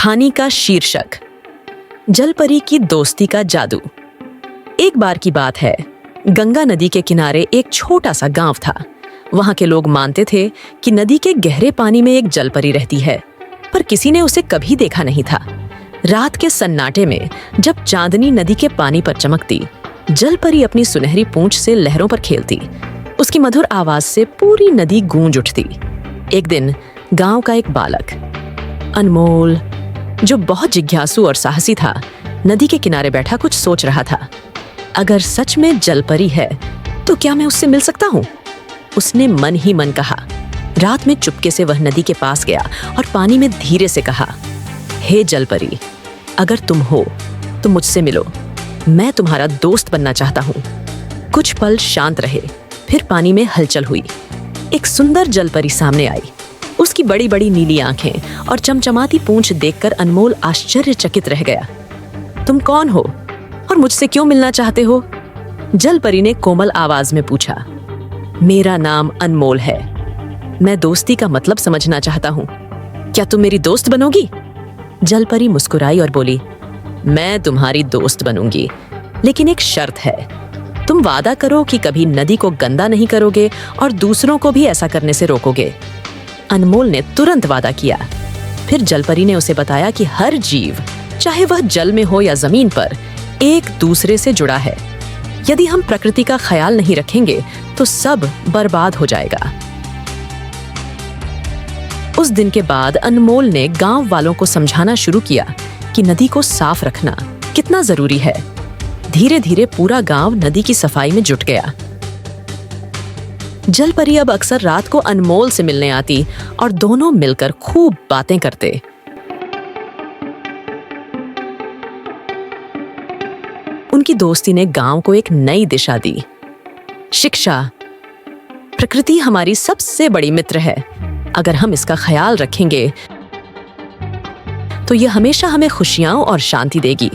कहानी का शीर्षक जलपरी की दोस्ती का जादू। एक बार की बात है, गंगा नदी के किनारे एक छोटा सा गांव था। वहां के लोग मानते थे कि नदी के गहरे पानी में एक जलपरी रहती है, पर किसी ने उसे कभी देखा नहीं था। रात के सन्नाटे में जब चांदनी नदी के पानी पर चमकती, जलपरी अपनी सुनहरी पूंछ से लहरों पर खेलती। उसकी मधुर आवाज से पूरी नदी गूंज उठती। एक दिन गांव का एक बालक अनमोल, जो बहुत जिज्ञासु और साहसी था, नदी के किनारे बैठा कुछ सोच रहा था। अगर सच में जलपरी है तो क्या मैं उससे मिल सकता हूँ? उसने मन ही मन कहा। रात में चुपके से वह नदी के पास गया और पानी में धीरे से कहा, हे जलपरी, अगर तुम हो तो मुझसे मिलो। मैं तुम्हारा दोस्त बनना चाहता हूँ। कुछ पल शांत रहे, फिर पानी में हलचल हुई। एक सुंदर जलपरी सामने आई। उसकी बड़ी बड़ी नीली आंखें और चमचमाती पूंछ देखकर अनमोल आश्चर्यचकित रह गया। तुम कौन हो और मुझसे क्यों मिलना चाहते हो? जलपरी ने कोमल आवाज में पूछा। मेरा नाम अनमोल है। मैं दोस्ती का मतलब समझना चाहता हूँ। क्या तुम मेरी दोस्त बनोगी? जलपरी मुस्कुराई और बोली, मैं तुम्हारी दोस्त बनूंगी, लेकिन एक शर्त है। तुम वादा करो कि कभी नदी को गंदा नहीं करोगे और दूसरों को भी ऐसा करने से रोकोगे। अनमोल ने तुरंत वादा किया। फिर जलपरी ने उसे बताया कि हर जीव, चाहे वह जल में हो या जमीन पर, एक दूसरे से जुड़ा है। यदि हम प्रकृति का ख्याल नहीं रखेंगे तो सब बर्बाद हो जाएगा। उस दिन के बाद अनमोल ने गांव वालों को समझाना शुरू किया कि नदी को साफ रखना कितना जरूरी है। धीरे धीरे पूरा गांव नदी की सफाई में जुट गया। जलपरी अब अक्सर रात को अनमोल से मिलने आती और दोनों मिलकर खूब बातें करते। उनकी दोस्ती ने गांव को एक नई दिशा दी। शिक्षा, प्रकृति हमारी सबसे बड़ी मित्र है। अगर हम इसका ख्याल रखेंगे तो यह हमेशा हमें खुशियां और शांति देगी।